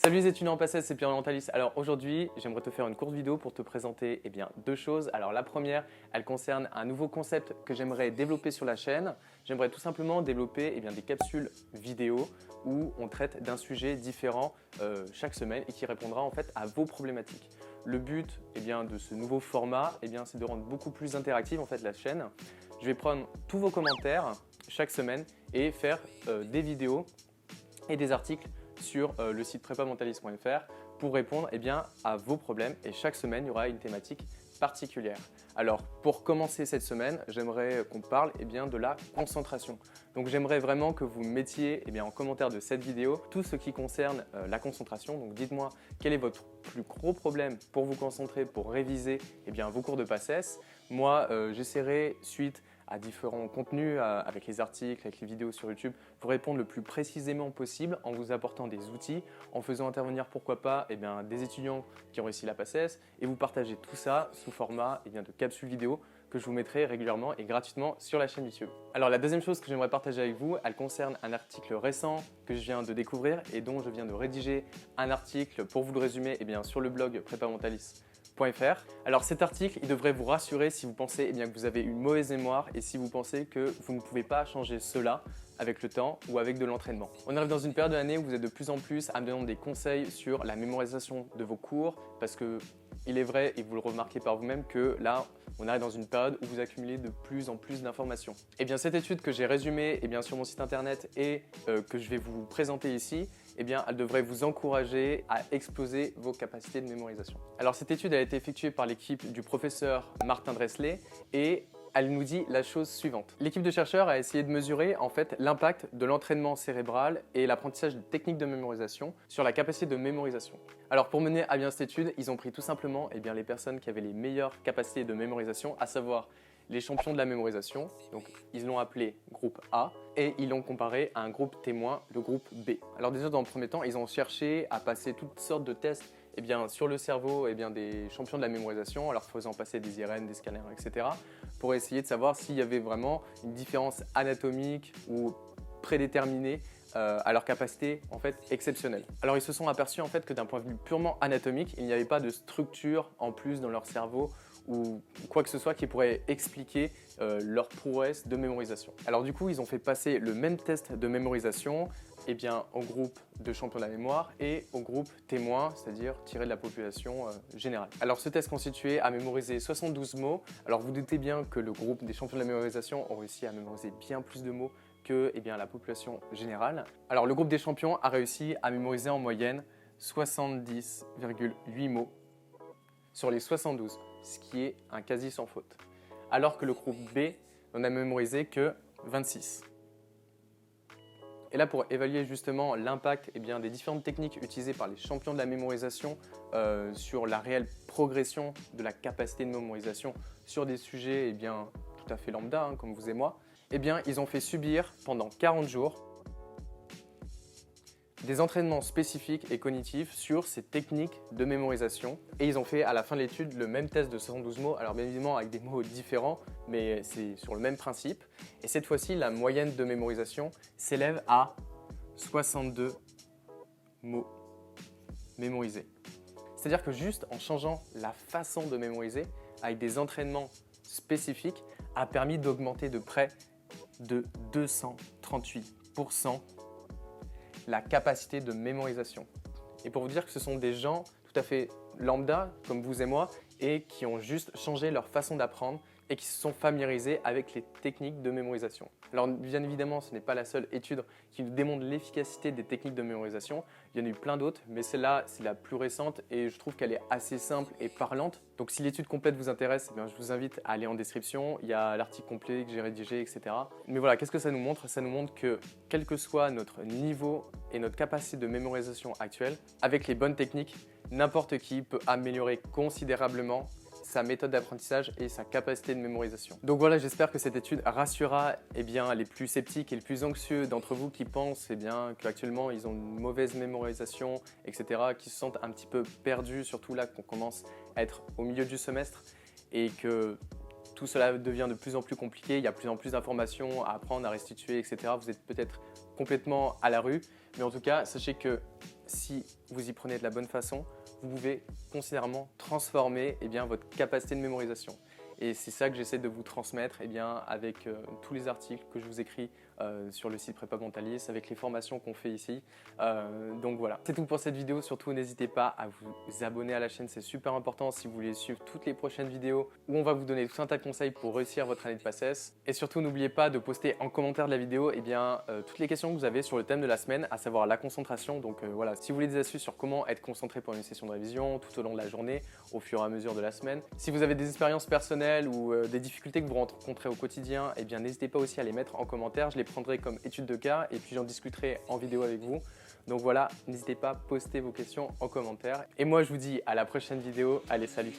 Salut les étudiants en PACES, c'est Pierre Orientalis. Alors aujourd'hui, j'aimerais te faire une courte vidéo pour te présenter deux choses. Alors la première, elle concerne un nouveau concept que j'aimerais développer sur la chaîne. J'aimerais tout simplement développer des capsules vidéo où on traite d'un sujet différent chaque semaine et qui répondra en fait à vos problématiques. Le but de ce nouveau format, c'est de rendre beaucoup plus interactive en fait la chaîne. Je vais prendre tous vos commentaires chaque semaine et faire des vidéos et des articles sur le site prépamentalis.fr pour répondre à vos problèmes, et chaque semaine il y aura une thématique particulière. Alors pour commencer cette semaine, j'aimerais qu'on parle de la concentration. Donc j'aimerais vraiment que vous mettiez en commentaire de cette vidéo tout ce qui concerne la concentration. Donc dites-moi quel est votre plus gros problème pour vous concentrer, pour réviser vos cours de PACES. Moi j'essaierai suite à différents contenus, avec les articles, avec les vidéos sur YouTube, pour répondre le plus précisément possible en vous apportant des outils, en faisant intervenir pourquoi pas des étudiants qui ont réussi la PACES, et vous partagez tout ça sous format de capsules vidéo que je vous mettrai régulièrement et gratuitement sur la chaîne YouTube. Alors la deuxième chose que j'aimerais partager avec vous, elle concerne un article récent que je viens de découvrir et dont je viens de rédiger un article pour vous le résumer sur le blog prépamentalis.fr. Alors cet article, il devrait vous rassurer si vous pensez que vous avez une mauvaise mémoire et si vous pensez que vous ne pouvez pas changer cela avec le temps ou avec de l'entraînement. On arrive dans une période de l'année où vous êtes de plus en plus à me demander des conseils sur la mémorisation de vos cours, parce que il est vrai, et vous le remarquez par vous-même, que là, on arrive dans une période où vous accumulez de plus en plus d'informations. Cette étude que j'ai résumée sur mon site internet et que je vais vous présenter ici, elle devrait vous encourager à exploser vos capacités de mémorisation. Alors cette étude a été effectuée par l'équipe du professeur Martin Dressley et elle nous dit la chose suivante. L'équipe de chercheurs a essayé de mesurer en fait l'impact de l'entraînement cérébral et l'apprentissage de techniques de mémorisation sur la capacité de mémorisation. Alors pour mener à bien cette étude, ils ont pris tout simplement les personnes qui avaient les meilleures capacités de mémorisation, à savoir les champions de la mémorisation. Donc ils l'ont appelé groupe A et ils l'ont comparé à un groupe témoin, le groupe B. Alors déjà dans le premier temps, ils ont cherché à passer toutes sortes de tests sur le cerveau des champions de la mémorisation, en leur faisant passer des IRN, des scanners, etc. pour essayer de savoir s'il y avait vraiment une différence anatomique ou prédéterminée à leur capacité en fait exceptionnelle. Alors ils se sont aperçus en fait que d'un point de vue purement anatomique, il n'y avait pas de structure en plus dans leur cerveau ou quoi que ce soit qui pourrait expliquer leur prouesse de mémorisation. Alors du coup, ils ont fait passer le même test de mémorisation au groupe de champions de la mémoire et au groupe témoin, c'est-à-dire tiré de la population générale. Alors ce test consistait à mémoriser 72 mots. Alors vous doutez bien que le groupe des champions de la mémorisation ont réussi à mémoriser bien plus de mots que la population générale. Alors le groupe des champions a réussi à mémoriser en moyenne 70,8 mots sur les 72, ce qui est un quasi sans faute. Alors que le groupe B n'en a mémorisé que 26. Et là, pour évaluer justement l'impact des différentes techniques utilisées par les champions de la mémorisation sur la réelle progression de la capacité de mémorisation sur des sujets tout à fait lambda, comme vous et moi, ils ont fait subir pendant 40 jours des entraînements spécifiques et cognitifs sur ces techniques de mémorisation. Et ils ont fait à la fin de l'étude le même test de 72 mots, alors bien évidemment avec des mots différents, mais c'est sur le même principe. Et cette fois-ci, la moyenne de mémorisation s'élève à 62 mots mémorisés. C'est-à-dire que juste en changeant la façon de mémoriser, avec des entraînements spécifiques, a permis d'augmenter de près de 238% la capacité de mémorisation. Et pour vous dire que ce sont des gens tout à fait lambda, comme vous et moi, et qui ont juste changé leur façon d'apprendre et qui se sont familiarisés avec les techniques de mémorisation. Alors bien évidemment, ce n'est pas la seule étude qui nous démontre l'efficacité des techniques de mémorisation. Il y en a eu plein d'autres, mais celle-là, c'est la plus récente et je trouve qu'elle est assez simple et parlante. Donc si l'étude complète vous intéresse, je vous invite à aller en description. Il y a l'article complet que j'ai rédigé, etc. Mais voilà, qu'est-ce que ça nous montre? Ça nous montre que quel que soit notre niveau et notre capacité de mémorisation actuelle, avec les bonnes techniques, n'importe qui peut améliorer considérablement sa méthode d'apprentissage et sa capacité de mémorisation. Donc voilà, j'espère que cette étude rassurera les plus sceptiques et les plus anxieux d'entre vous qui pensent qu'actuellement ils ont une mauvaise mémorisation, etc., qui se sentent un petit peu perdus, surtout là qu'on commence à être au milieu du semestre et que tout cela devient de plus en plus compliqué, il y a de plus en plus d'informations à apprendre, à restituer, etc. Vous êtes peut-être complètement à la rue, mais en tout cas, sachez que si vous y prenez de la bonne façon, vous pouvez considérablement transformer votre capacité de mémorisation. Et c'est ça que j'essaie de vous transmettre avec tous les articles que je vous écris sur le site Prépa Mentalis, avec les formations qu'on fait ici. Donc voilà, c'est tout pour cette vidéo. Surtout, n'hésitez pas à vous abonner à la chaîne, c'est super important si vous voulez suivre toutes les prochaines vidéos où on va vous donner tout un tas de conseils pour réussir votre année de PACES. Et surtout, n'oubliez pas de poster en commentaire de la vidéo toutes les questions que vous avez sur le thème de la semaine, à savoir la concentration. Donc voilà, si vous voulez des astuces sur comment être concentré pour une session de révision tout au long de la journée, au fur et à mesure de la semaine. Si vous avez des expériences personnelles ou des difficultés que vous rencontrez au quotidien, n'hésitez pas aussi à les mettre en commentaire. Je les prendrai comme études de cas et puis j'en discuterai en vidéo avec vous. Donc voilà, n'hésitez pas à poster vos questions en commentaire. Et moi, je vous dis à la prochaine vidéo. Allez, salut!